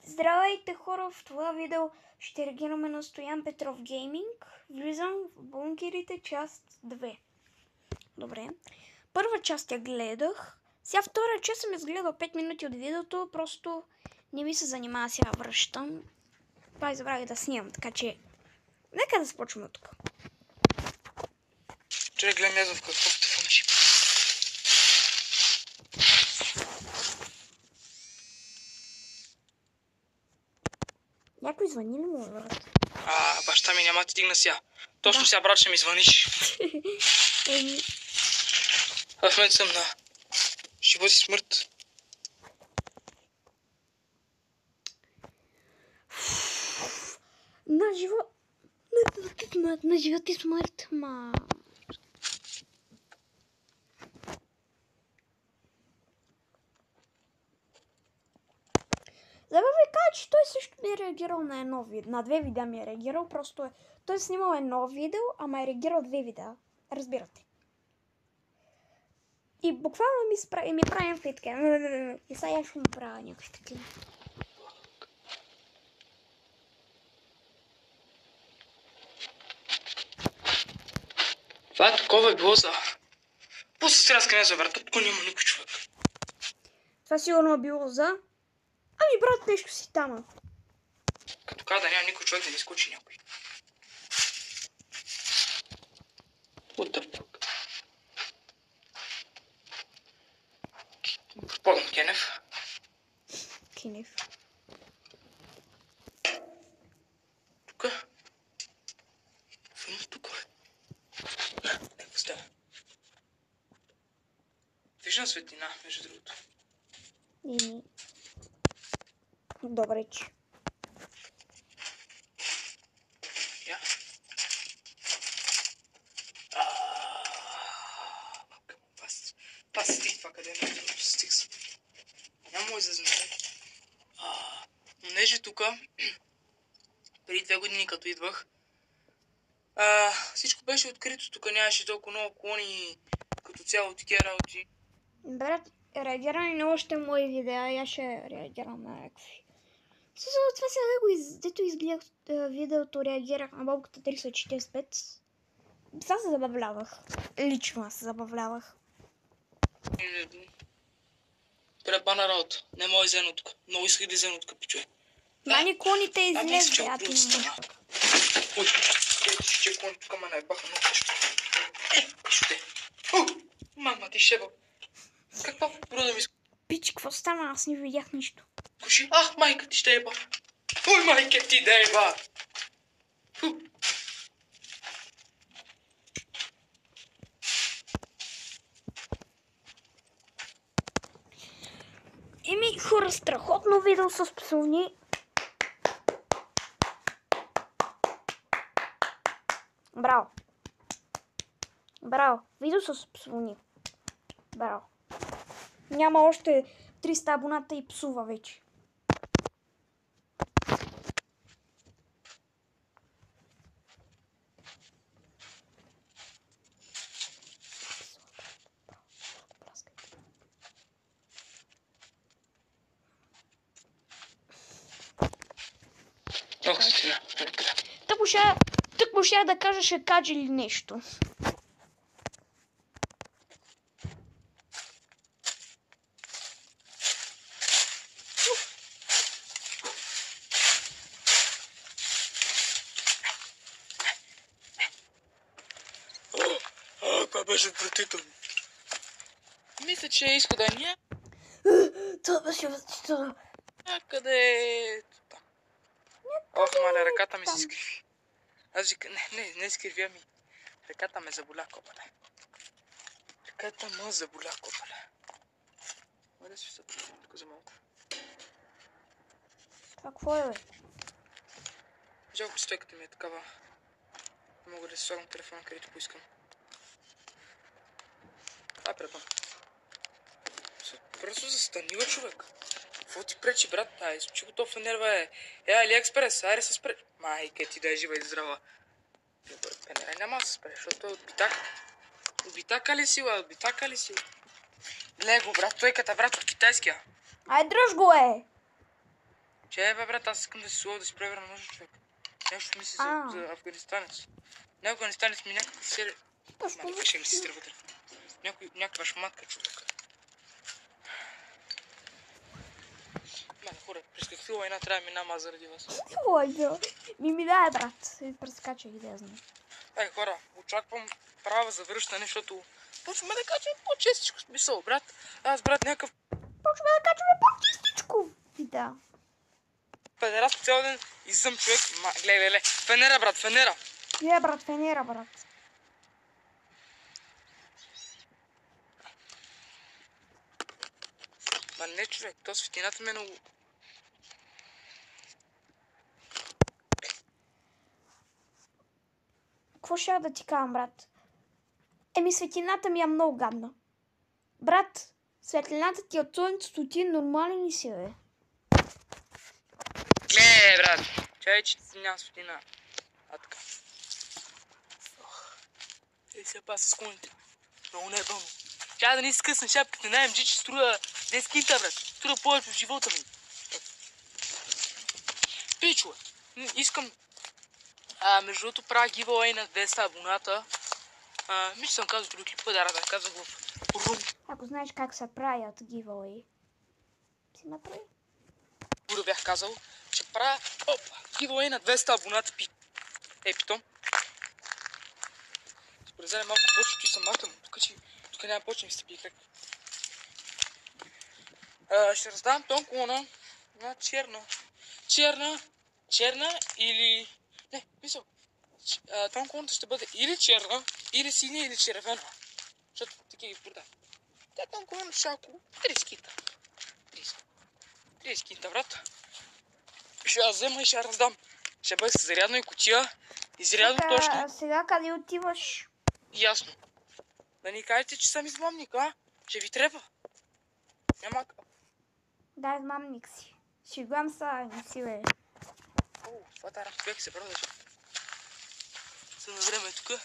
Здравейте хора, в това видео ще реагираме на Стоян Петров Гейминг. Влизам в бункерите, част 2. Добре. Първа част я гледах. Сега втора част съм изгледал 5 минути от видеото, просто не ми се занимава, сега връщам. Пай забравих да снимам, така че нека да започваме от тук. Чай, гледам язва в какво сте функши. Някой звъни ли му, брат? Баща ми няма ти дигна сега. Точно сега, брат, ще ми звъниш. В момента съм на живот и смърт. На живот... На живот и смърт, ма... Забавя кажа, че той също ми е реагирал на едно видео. На 2 видеа ми е реагирал, просто той е снимал едно видео, ама е реагирал 2 видеа. Разбирате. И буквално ми правим фитка. И сега я ще му правя някакви такива. Това такова е било за... После се разкъня за брат, тук няма никой човек. Това сигурно е било за... Ами брат, нещо си тама. Като каза да няма никой човек да не изкочи някой. What the fuck? Предполагам, Кенев. Кинев. Тука? Филм тук, бе. Какво става? Виждам светлина, между другото. Добре, че. Я. Пас стих това къде е много стих съм. Няма му излезнали. Понеже тука, преди 2 години като идвах, всичко беше открито, тук нямаше толкова много клони, като цяло такива работи. Брат, реагиране на още мои видеа, я ще реагирам на някакви. Това сега дето изгледах видеото, реагирах на Бобката 345. Сега се забавлявах. Лично аз се забавлявах. Пребана работа. Не мога изен от тук. Много исках да изен от тук, пичове. Мани клоните излезе, а ти не можеш. Ой, че клони тук ма наебаха много тежко. Ще. Мама ти шеба. Каква бруда ми Пич, какво стана? Аз не видях нищо. скуши? Майка ти ще еба. Ой, майка ти да еба. Еми, хора, страхотно видео с псовни. Браво. Браво. Видео с псовни. Браво. Няма още 300 абоната и псува вече. Тък му ще да кажа, ще каже ли нещо. Това беше отвратително. Мисля, че е изходания. Това беше възможно. Някъде... Ох, маля, ръката ми се изкриви. Аз вика, не изкривя ми. Ръката ме заболя, копале. Ръката ме заболя, копале. Май да си се подвижим тук за малко. Това какво е, бе? Жалко, че стойката ми е такава. Не мога да си слагам телефона, където поискам. Това е предам. Просто застанива, човек. Какво ти пречи, брат? Изключи готов нерва е. Алиекспрес, айде се спре. Майка ти да е жива и здрава. Пенера няма да се спре, защото е от битак. От битака ли сила? От битака ли сила? Гледай го, брат, тойката, брат, от китайския. Ай, дръж го, е! Че, бе, брат, аз искам да си слова да си превърна нужен човек. Нещо мисли за афганистанец. Не афганистанец ми някакъв сери. Мале, ще ми се сестра вътре. Някаква шматка човек. Мале, хора, през какви война трябва да минам аз заради вас? Лойдо. Ми дай, брат. Прескачай ги, да я знам. Ей, хора, очаквам права за връщане, защото почваме да качваме по-честичко смисъл, брат. Аз, брат, някакъв Почваме да качваме по-чистичко. Да. педерас по цял ден и съм човек. Гледай. Фенера, брат, фенера. Брат, фенера, брат. Ма не, човек, то светлината ми е много... Какво ще да ти кажам, брат? Светлината ми е много гадна. Брат, светлината ти от слънцето ти нормален ли си, бе? Гледай, брат. Чай, че ти няма светлина. А така. Ей, сега па с коните. Много не е бълно. Чай да не си скъсна шапката на МГ, че струва 10 кинта, брат. Струва повече в живота ми. Пичове, искам... между другото правя giveaway на 200 абоната. Мисля съм казал други път, да казах в Рум. Ако знаеш как се правят giveaway, си направи. Първо бях казал, че правя giveaway на 200 абоната. Питом. Спорезаля малко повече, че съм мака му. Тук няма повече ми се пие крак. Ще раздавам тонколона на черна или... Не, мисъл. Тонколоната ще бъде или черна, или синя, или червена. Защото такива ги продавам. Тя тонколоната ще около 30 кинта. 30 кинта, брат. Ще я взема и ще я раздам. Ще бъде с зарядна и кутия. Изрядно точно. А сега къде отиваш? Ясно. Да ни кажете, че съм измамник, а? Ще ви трябва. Няма... Да, измамник си. Шигам са, не си, бе. Това тара човек се продължи. Съм на време тук.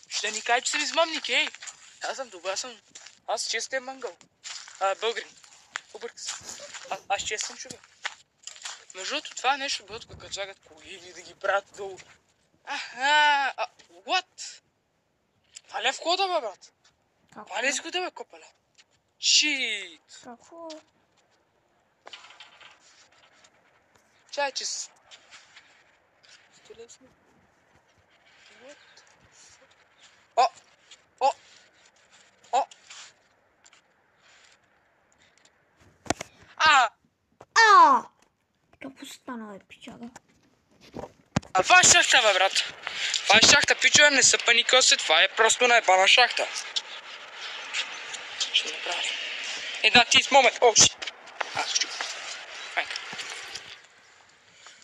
Ще ни кажа, че съм измамник, ей! Аз съм добър, аз честен мангъл. Българин. Обърка се. Аз честен човек. Между другото, това е нещо, бъдат като слагат коли или да ги правят долу. What? Това ли е входа, бе, брат? Това ли е изхода, бе, копале? Шит! Какво? Чай, че с... Столесно. Какво стана, бе, пичага? Това е шахта, бе, брат. Това е шахта, пичове, не са паникоси, това е просто наебана шахта. Ще направим. Една тис момент. О, шит. Щуп. Файн.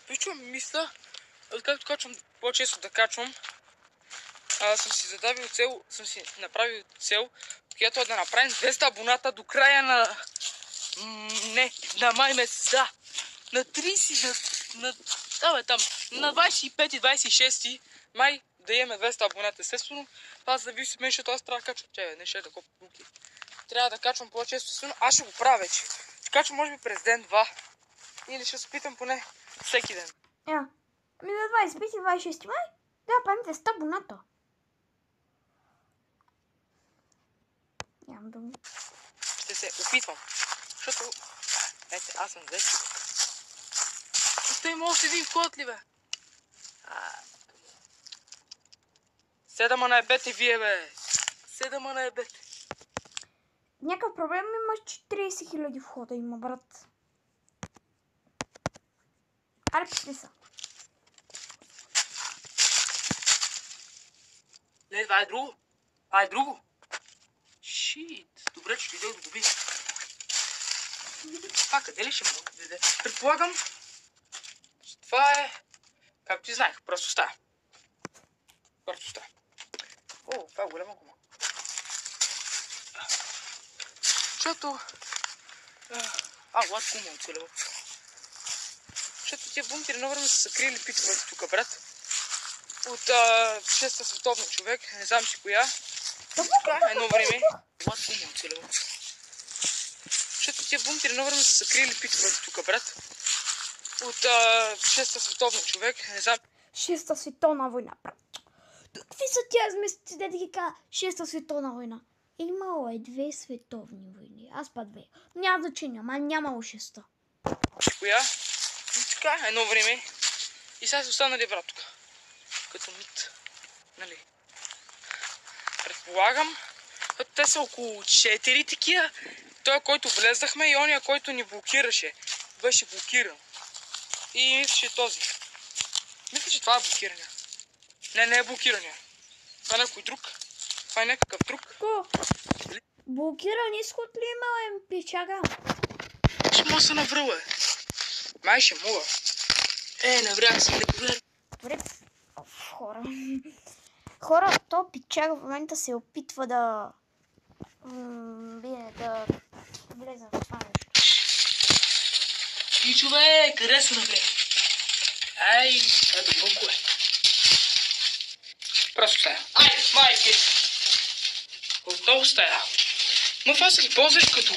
Пичове, мисля, откакто качвам, по-често да качвам, съм си направил цел, която е да направим 200 абоната до края на... на май месец, да. На 30, на 25 и 26 май да имаме 200 абоната. Естествено, това зависи от мен, защото аз трябва да качвам. Чай, не ще да копа булки. Трябва да качвам по-често. Естествено, аз ще го правя вече. Ще качвам може би през ден-два. Или ще се опитам поне всеки ден. На 25 и 26 май? Да, правим 200 абоната. Нямам думи. Ще се опитвам. Защото... Ете, аз съм 10. Той има още един вход ли, бе? 7 наебете вие, бе. 7 наебете. Някакъв проблем има, че 30 000 входа има, брат. Аре, пишли са. Не, това е друго. Това е друго. Шит. Добре, че дойдох да го видя. Това къде ли ще мога да даде? Предполагам, че това е... Както ти знаех, просто стая. Просто стая. О, това е голяма гума. Защото... лад гума оцелева. Защото тия бункери на време са крили питовете тук, брат. От 6-та световна човек, не знам си коя. Едно време. Лад гума оцелева. Защото тия бункери на време са крили питовете тук, брат. от 6-та световна човек, не знам. 6-та световна война. Какви са тия зместите, да ги кажа 6-та световна война? Имало е 2 световни войни. Аз па 2. Няма значение, ама нямало 6-та. Коя? И така, едно време. И сега са останали брат тук. Като мит. Нали? Предполагам, те са около 4 такива. Той, който влезнахме и ония, който ни блокираше. Беше блокиран. И мисля, че този. Мисля, че това е блокирания. Не е блокирания. Това е някой друг. Това е някакъв друг. Ко? Блокиран изход ли има, пичага? Ще мога се навръла, Май ще мога. Наврях съм, не повярвам. Добре. Хора. Хора, то пичага в момента се опитва да влезе в това нещо. И човек, къде се навря? Ай, ето бълко е. Просто стая. Ай, майки! Отново стая. Но това са ги ползвали като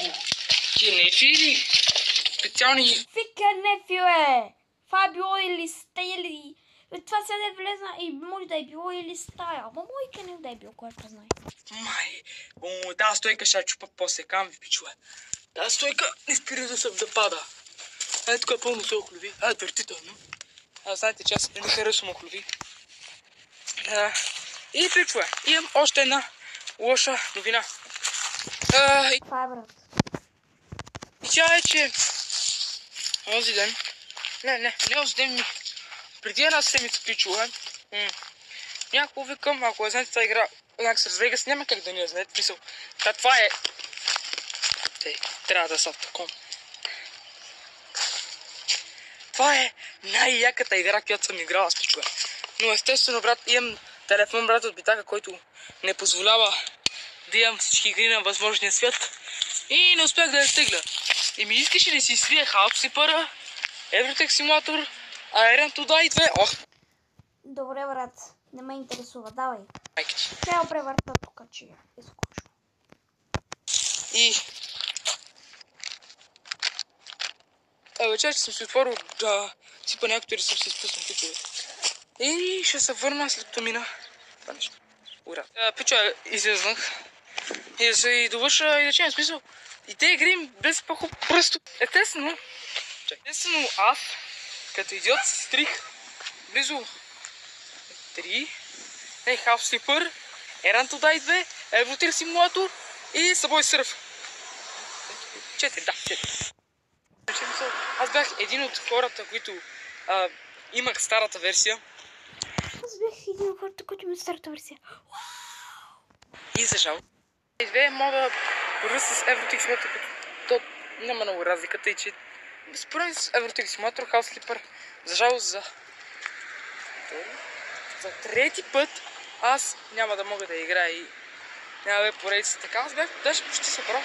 нефи или специални... Фика нефи, бе! Това е било или стая, или... Това сега да е влезна и може да е било или стая. Ама мойка не да е било, който знае. Май, тази стойка ще чупа после, кам ви пичове. Тази стойка не спира да пада. Тук е пълно с охлюви. Отвратително. Знаете, че аз не харесвам охлюви. И пичове, имам още една лоша новина. Това е, брат. И тя е, че онзи ден, не онзи ден, преди една седмица пичове, някакво викам, ако я знаете тази игра, Las Vegas, няма как да не я знаете, писал. Това е... Трябва да са в таком. Това е най-яката игра, която съм играла с пичове. Но естествено, брат, имам телефон, брат, от битака, който не позволява да имам всички игри на възможния свят. И не успях да я стегля. И ми искаше да си свия Half-Slipper, Evertech Simulator, Iron to Die 2. Ох! Добре, брат. Не ме интересува. Давай. Майките. Трябва превърта тук, че е скучно. И... вечер съм си отворил да сипа някакво и да съм си изпуснал пичовете. И ще се върна след като мина. Това нещо. Ура. Пича, излезнах. И да се довърша и да чеем смисъл. И те игри без по-хуб просто. Естествено, аз, като идиот, си стрих близо 3, Half-Slipper, Iron to Die 2, Evertech Simulator и Subway Surf. 4. Аз бях един от хората, които имах старата версия. Аз бях един от хората, които имах старата версия. И за жал. И мога да вървя с Evertech Simulator, като то няма много разликата и че според с Evertech Simulator, Half-Slipper, за жал за трети път аз няма да мога да играя и няма да поредица така. Аз бях даже почти събрал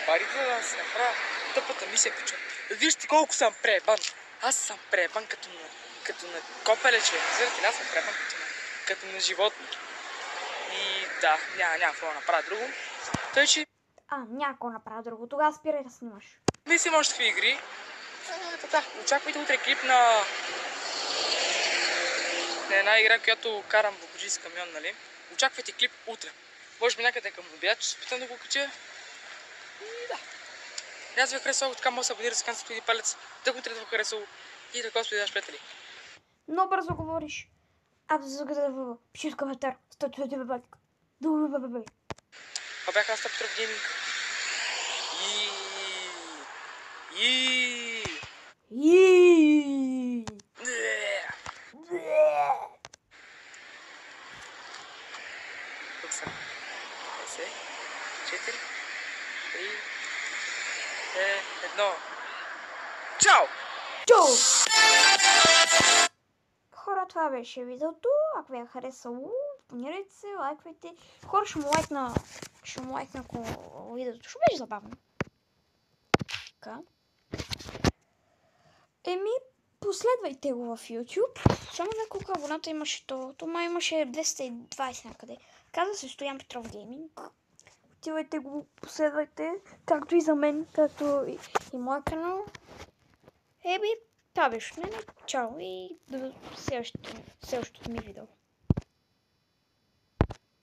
парите да се направя тъпата мисия, пича. Вижте колко съм пребан. Аз съм пребан като на копеле, човек. Разбирате ли, аз съм пребан като на животно. И да, няма какво да направя друго. Тъй, че... няма какво да направя друго. Тогава спирай да снимаш. Мислим още в игри. Очаквайте утре клип на една игра, която карам богоджи с камион, нали? Очаквайте клип утре. Може би някъде към обяд, ще се опитам да го кача. И да. И аз ви харесал, така може да се абонира с каналът, един палец. Тък утре да ви харесал и така спи да приятели. Много бързо говориш. Пиши в коментар. Това бях аз Петров Гейминг. Тук съм. 4, 3, 2, 1. Чао! Хора, това беше видеото. Ако ви е харесало, абонирайте се, лайквайте. Хора, ще му лайкна ако видеото. Ще беше забавно. Така. Последвайте го в YouTube. Само няколко абоната имаше то. Тома имаше 220 някъде. Казва се Стоян Петров Гейминг. Отивайте го, последвайте. Както и за мен, както и моя канал. Та беше от мене. Чао и до следващото ми видео.